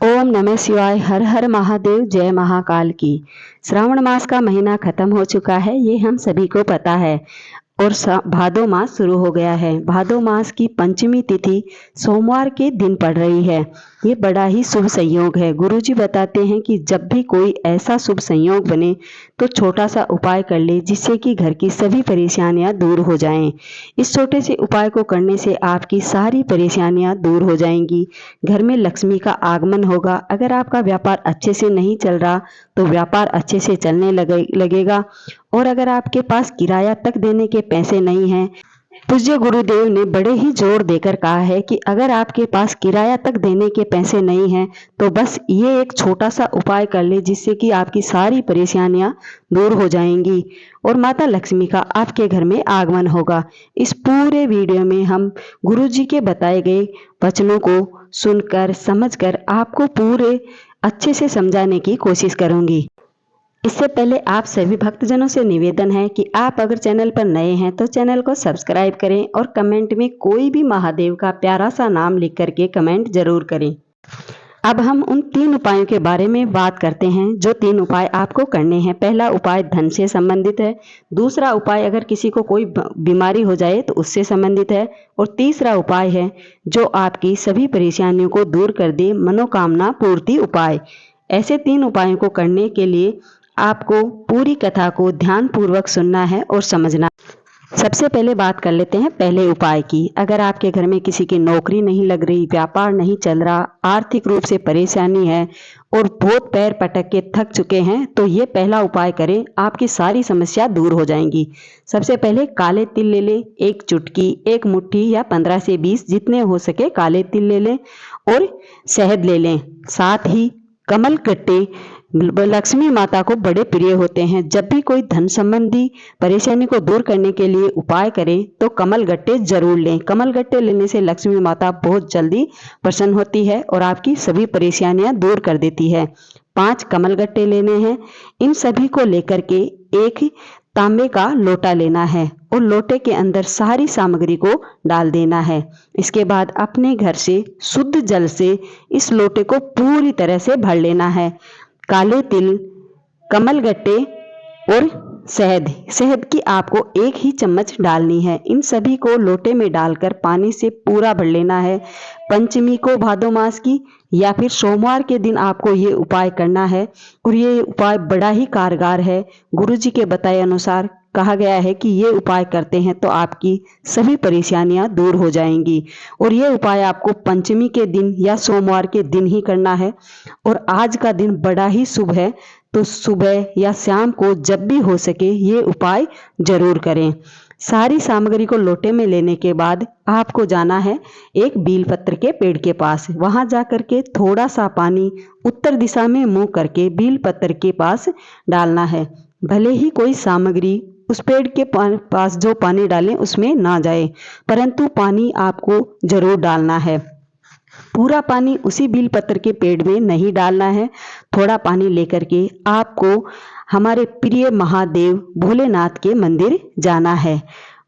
ओम नमः शिवाय। हर हर महादेव। जय महाकाल की। श्रावण मास का महीना खत्म हो चुका है, ये हम सभी को पता है। और भादो मास शुरू हो गया है। भादो मास की पंचमी तिथि सोमवार के दिन पड़ रही है। ये बड़ा ही शुभ संयोग है। गुरुजी बताते हैं कि जब भी कोई ऐसा शुभ संयोग बने तो छोटा सा उपाय कर ले, जिससे कि घर की सभी परेशानियां दूर हो जाएं। इस छोटे से उपाय को करने से आपकी सारी परेशानियां दूर हो जाएंगी। घर में लक्ष्मी का आगमन होगा। अगर आपका व्यापार अच्छे से नहीं चल रहा तो व्यापार अच्छे से चलने लगेगा। और अगर आपके पास किराया तक देने के पैसे नहीं हैं, पूज्य गुरुदेव ने बड़े ही जोर देकर कहा है कि अगर आपके पास किराया तक देने के पैसे नहीं हैं तो बस ये एक छोटा सा उपाय कर ले, जिससे कि आपकी सारी परेशानियां दूर हो जाएंगी और माता लक्ष्मी का आपके घर में आगमन होगा। इस पूरे वीडियो में हम गुरुजी के बताए गए वचनों को सुनकर समझकर आपको पूरे अच्छे से समझाने की कोशिश करूंगी। इससे पहले आप सभी भक्तजनों से निवेदन है कि आप अगर चैनल पर नए हैं तो चैनल को सब्सक्राइब करें और कमेंट में कोई भी महादेव का प्यारा सा नाम लिख करके कमेंट जरूर करें। अब हम उन 3 उपायों के बारे में बात करते हैं, जो 3 उपाय आपको करने हैं। पहला उपाय धन से संबंधित है। दूसरा उपाय अगर किसी को कोई बीमारी हो जाए तो उससे संबंधित है। और तीसरा उपाय है जो आपकी सभी परेशानियों को दूर कर दे, मनोकामना पूर्ति उपाय। ऐसे 3 उपायों को करने के लिए आपको पूरी कथा को ध्यान पूर्वक सुनना है और समझना। सबसे पहले बात कर लेते हैं पहले उपाय की। अगर आपके घर में किसी की नौकरी नहीं लग रही, व्यापार नहीं चल रहा, आर्थिक रूप से परेशानी है और बहुत पैर पटक के थक चुके हैं, तो ये पहला उपाय करें, आपकी सारी समस्या दूर हो जाएंगी। सबसे पहले काले तिल ले लें, 1 चुटकी, 1 मुट्ठी या 15 से 20 जितने हो सके काले तिल ले लें और शहद ले लें। साथ ही कमल गट्टे लक्ष्मी माता को बड़े प्रिय होते हैं। जब भी कोई धन संबंधी परेशानी को दूर करने के लिए उपाय करें तो कमल गट्टे जरूर लें। कमल गट्टे लेने से लक्ष्मी माता बहुत जल्दी प्रसन्न होती है और आपकी सभी परेशानियां दूर कर देती है। 5 कमल गट्टे लेने हैं। इन सभी को लेकर के एक तांबे का लोटा लेना है और लोटे के अंदर सारी सामग्री को डाल देना है। इसके बाद अपने घर से शुद्ध जल से इस लोटे को पूरी तरह से भर लेना है। काले तिल, कमल गट्टे और शहद की आपको 1 ही चम्मच डालनी है। इन सभी को लोटे में डालकर पानी से पूरा भर लेना है। पंचमी को भादो मास की या फिर सोमवार के दिन आपको ये उपाय करना है और ये उपाय बड़ा ही कारगर है। गुरुजी के बताए अनुसार कहा गया है कि ये उपाय करते हैं तो आपकी सभी परेशानियां दूर हो जाएंगी। और ये उपाय आपको पंचमी के दिन या सोमवार के दिन ही करना है। और आज का दिन बड़ा ही शुभ है, तो सुबह या शाम को जब भी हो सके ये उपाय जरूर करें। सारी सामग्री को लोटे में लेने के बाद आपको जाना है एक बीलपत्र के पेड़ के पास। वहां जाकर के थोड़ा सा पानी उत्तर दिशा में मुंह करके बीलपत्र के पास डालना है। भले ही कोई सामग्री उस पेड़ के पास जो पानी डालें उसमें ना जाए, परंतु पानी आपको जरूर डालना है। पूरा पानी उसी बीलपत्र के पेड़ में नहीं डालना है। थोड़ा पानी लेकर के आपको हमारे प्रिय महादेव भोलेनाथ के मंदिर जाना है।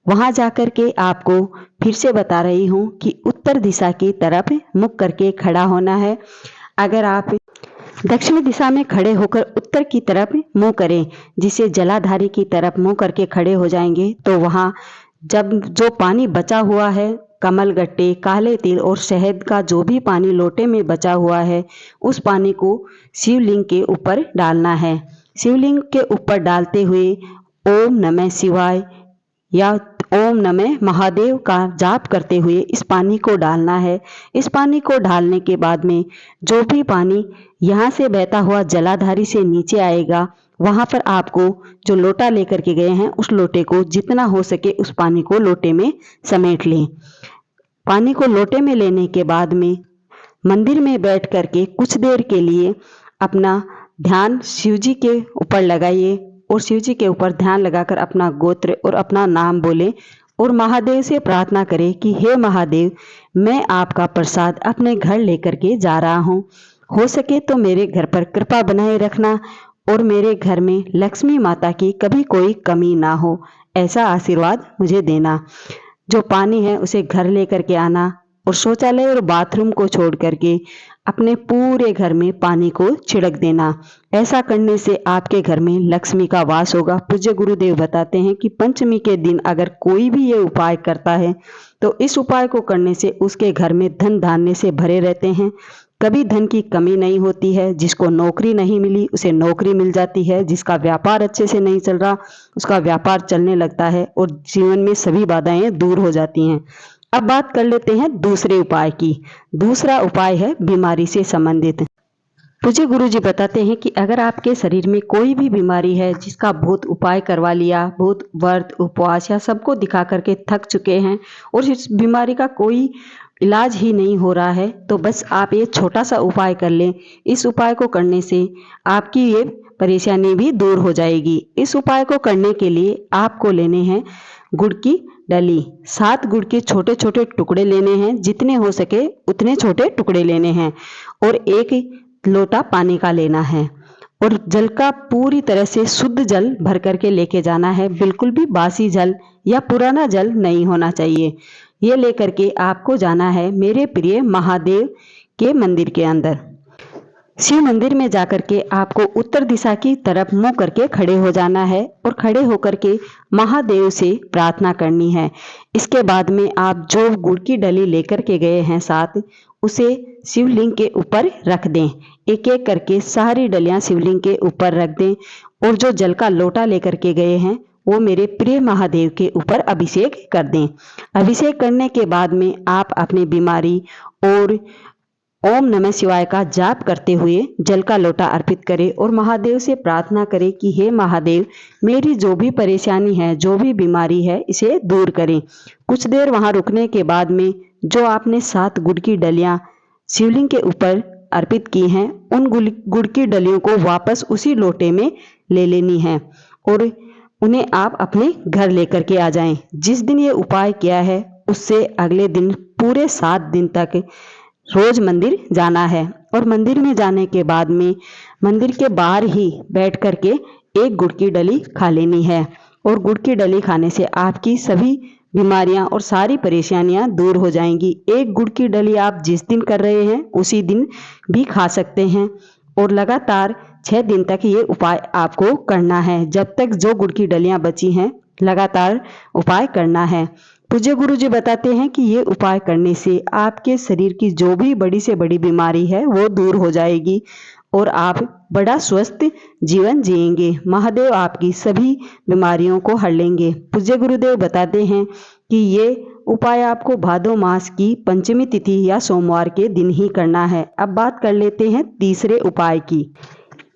वहां जाकर के आपको फिर से बता रही हूँ कि उत्तर दिशा की तरफ मुख करके खड़ा होना है। अगर आप दक्षिण दिशा में खड़े होकर उत्तर की तरफ मुंह करें, जिसे जलाधारी की तरफ मुंह करके खड़े हो जाएंगे, तो वहां जब जो पानी बचा हुआ है, कमल गट्टे, काले तिल और शहद का जो भी पानी लोटे में बचा हुआ है, उस पानी को शिवलिंग के ऊपर डालना है। शिवलिंग के ऊपर डालते हुए ओम नमः शिवाय या ओम नमः महादेव का जाप करते हुए इस पानी को डालना है। इस पानी को डालने के बाद में जो भी पानी यहाँ से बहता हुआ जलाधारी से नीचे आएगा, वहां पर आपको जो लोटा लेकर के गए हैं उस लोटे को जितना हो सके उस पानी को लोटे में समेट लें। पानी को लोटे में लेने के बाद में मंदिर में बैठ करके कुछ देर के लिए अपना ध्यान शिवजी के ऊपर लगाइए और शिवजी के ऊपर ध्यान लगाकर अपना गोत्र और अपना नाम बोले और महादेव से प्रार्थना करें कि हे महादेव, मैं आपका प्रसाद अपने घर लेकर के जा रहा हूँ। हो सके तो मेरे घर पर कृपा बनाए रखना और मेरे घर में लक्ष्मी माता की कभी कोई कमी ना हो, ऐसा आशीर्वाद मुझे देना। जो पानी है उसे घर लेकर के आना और शौचालय और बाथरूम को छोड़ करके अपने पूरे घर में पानी को छिड़क देना। ऐसा करने से आपके घर में लक्ष्मी का वास होगा। पूज्य गुरुदेव बताते हैं कि पंचमी के दिन अगर कोई भी ये उपाय करता है तो इस उपाय को करने से उसके घर में धन धान्य से भरे रहते हैं, कभी धन की कमी नहीं होती है। जिसको नौकरी नहीं मिली उसे नौकरी मिल जाती है, जिसका व्यापार अच्छे से नहीं चल रहा उसका व्यापार चलने लगता है और जीवन में सभी बाधाएं दूर हो जाती हैं। अब बात कर लेते हैं दूसरे उपाय की। दूसरा उपाय है बीमारी से संबंधित। पूज्य गुरु जी बताते हैं कि अगर आपके शरीर में कोई भी बीमारी है जिसका बहुत उपाय करवा लिया, बहुत व्रत उपवास या सबको दिखा करके थक चुके हैं और इस बीमारी का कोई इलाज ही नहीं हो रहा है, तो बस आप ये छोटा सा उपाय कर लें। इस उपाय को करने से आपकी ये परेशानी भी दूर हो जाएगी। इस उपाय को करने के लिए आपको लेने हैं गुड़ की डली। 7 गुड़ के छोटे छोटे टुकड़े लेने हैं, जितने हो सके उतने छोटे टुकड़े लेने हैं और 1 लोटा पानी का लेना है और जल का पूरी तरह से शुद्ध जल भर करके लेके जाना है। बिल्कुल भी बासी जल या पुराना जल नहीं होना चाहिए। ये लेकर के आपको जाना है मेरे प्रिय महादेव के मंदिर के अंदर। शिव मंदिर में जाकर के आपको उत्तर दिशा की तरफ मुंह करके खड़े हो जाना है और खड़े होकर के महादेव से प्रार्थना करनी है। इसके बाद में आप जो गुड़ की डली लेकर के गए हैं साथ, उसे शिवलिंग के ऊपर रख दें। एक एक करके सारी डलियां शिवलिंग के ऊपर रख दें और जो जल का लोटा लेकर के गए हैं वो मेरे प्रिय महादेव के ऊपर अभिषेक कर दें। अभिषेक करने के बाद में आप अपनी बीमारी और ओम नमः शिवाय का जाप करते हुए जल का लोटा अर्पित करें और महादेव से प्रार्थना करें कि हे महादेव, मेरी जो भी परेशानी है, जो भी बीमारी है, इसे दूर करें। कुछ देर वहां रुकने के बाद में जो आपने 7 गुड़ की डलियां शिवलिंग के ऊपर अर्पित की हैं, उन गुड़ की डलियों को वापस उसी लोटे में ले लेनी है और उन्हें आप अपने घर लेकर के आ जाएं। जिस दिन ये उपाय किया है उससे अगले दिन पूरे 7 दिन तक रोज मंदिर जाना है और मंदिर में जाने के बाद में मंदिर के बाहर ही बैठ करके 1 गुड़ की डली खा लेनी है और गुड़ की डली खाने से आपकी सभी बीमारियां और सारी परेशानियां दूर हो जाएंगी। 1 गुड़ की डली आप जिस दिन कर रहे हैं उसी दिन भी खा सकते हैं और लगातार 6 दिन तक ये उपाय आपको करना है। जब तक जो गुड़ की डलियां बची हैं लगातार उपाय करना है। पूज्य गुरु जी बताते हैं कि ये उपाय करने से आपके शरीर की जो भी बड़ी से बड़ी बीमारी है वो दूर हो जाएगी और आप बड़ा स्वस्थ जीवन जिएंगे। महादेव आपकी सभी बीमारियों को हर लेंगे। पूज्य गुरुदेव बताते हैं कि ये उपाय आपको भादो मास की पंचमी तिथि या सोमवार के दिन ही करना है। अब बात कर लेते हैं तीसरे उपाय की।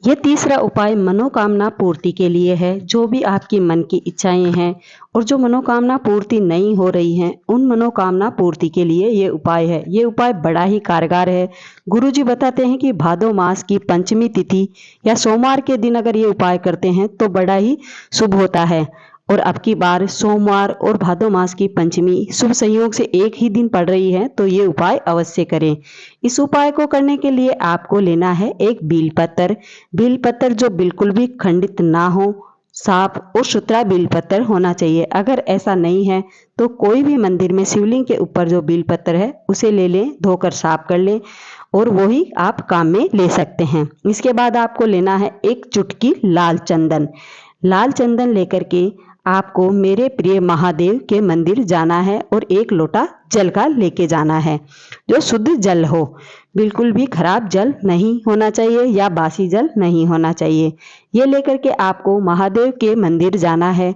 ये तीसरा उपाय मनोकामना पूर्ति के लिए है। जो भी आपकी मन की इच्छाएं हैं और जो मनोकामना पूर्ति नहीं हो रही हैं, उन मनोकामना पूर्ति के लिए ये उपाय है। ये उपाय बड़ा ही कारगर है। गुरुजी बताते हैं कि भादो मास की पंचमी तिथि या सोमवार के दिन अगर ये उपाय करते हैं तो बड़ा ही शुभ होता है और अब की बार सोमवार और भादो मास की पंचमी शुभ संयोग से एक ही दिन पड़ रही है, तो ये उपाय अवश्य करें। इस उपाय को करने के लिए आपको लेना है एक बेलपत्र। बेलपत्र जो बिल्कुल भी खंडित ना हो, साफ और सुथरा बेलपत्र होना चाहिए। अगर ऐसा नहीं है तो कोई भी मंदिर में शिवलिंग के ऊपर जो बेलपत्र है उसे ले लें, धोकर साफ कर लें और वो ही आप काम में ले सकते हैं। इसके बाद आपको लेना है एक चुटकी लाल चंदन। लाल चंदन लेकर के आपको मेरे प्रिय महादेव के मंदिर जाना है और 1 लोटा जल का लेके जाना है, जो शुद्ध जल हो। बिल्कुल भी खराब जल नहीं होना चाहिए या बासी जल नहीं होना चाहिए। ये लेकर के आपको महादेव के मंदिर जाना है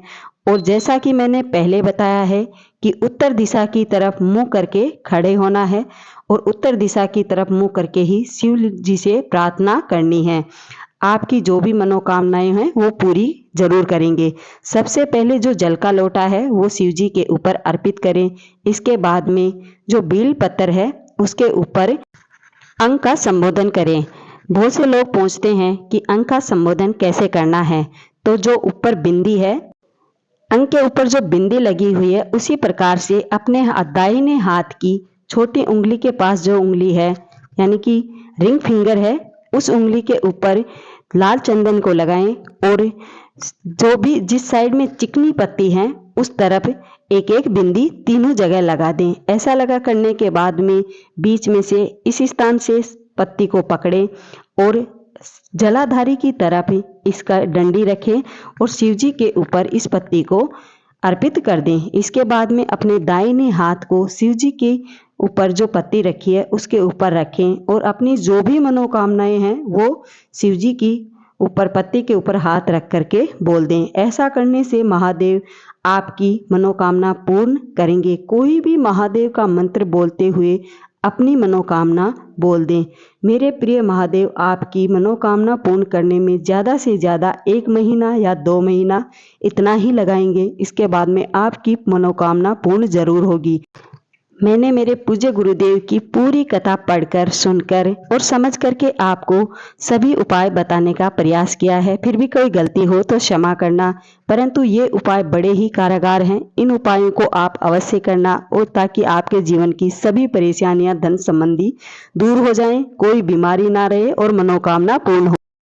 और जैसा कि मैंने पहले बताया है कि उत्तर दिशा की तरफ मुंह करके खड़े होना है और उत्तर दिशा की तरफ मुंह करके ही शिव जी से प्रार्थना करनी है। आपकी जो भी मनोकामनाएं हैं वो पूरी जरूर करेंगे। सबसे पहले जो जल का लोटा है वो शिव जी के ऊपर अर्पित करें। इसके बाद में जो बेल पत्र है उसके ऊपर अंक का संबोधन करें। बहुत से लोग पूछते हैं कि अंक का संबोधन कैसे करना है, तो जो ऊपर बिंदी है, अंक के ऊपर जो बिंदी लगी हुई है, उसी प्रकार से अपने दाहिने हाथ की छोटी उंगली के पास जो उंगली है यानी कि रिंग फिंगर है, उस उंगली के ऊपर लाल चंदन को लगाएं और जो भी जिस साइड में चिकनी पत्ती है उस तरफ एक एक बिंदी तीनों जगह लगा दें। ऐसा लगा करने के बाद में बीच में से इस स्थान से पत्ती को पकड़ें और जलाधारी की तरफ इसका डंडी रखें और शिव जी के ऊपर इस पत्ती को अर्पित कर दें। इसके बाद में अपने दाहिने हाथ को शिव जी के ऊपर जो पत्ती रखी है उसके ऊपर रखें और अपनी जो भी मनोकामनाएं हैं वो शिव जी की ऊपर पत्ती के ऊपर हाथ रख करके बोल दें। ऐसा करने से महादेव आपकी मनोकामना पूर्ण करेंगे। कोई भी महादेव का मंत्र बोलते हुए अपनी मनोकामना बोल दें। मेरे प्रिय महादेव आपकी मनोकामना पूर्ण करने में ज़्यादा से ज़्यादा 1 महीना या 2 महीना इतना ही लगाएंगे। इसके बाद में आपकी मनोकामना पूर्ण जरूर होगी। मैंने मेरे पूज्य गुरुदेव की पूरी कथा पढ़कर, सुनकर और समझ करके आपको सभी उपाय बताने का प्रयास किया है। फिर भी कोई गलती हो तो क्षमा करना, परंतु ये उपाय बड़े ही कारगर हैं। इन उपायों को आप अवश्य करना और ताकि आपके जीवन की सभी परेशानियां धन संबंधी दूर हो जाएं, कोई बीमारी ना रहे और मनोकामना पूर्ण हो।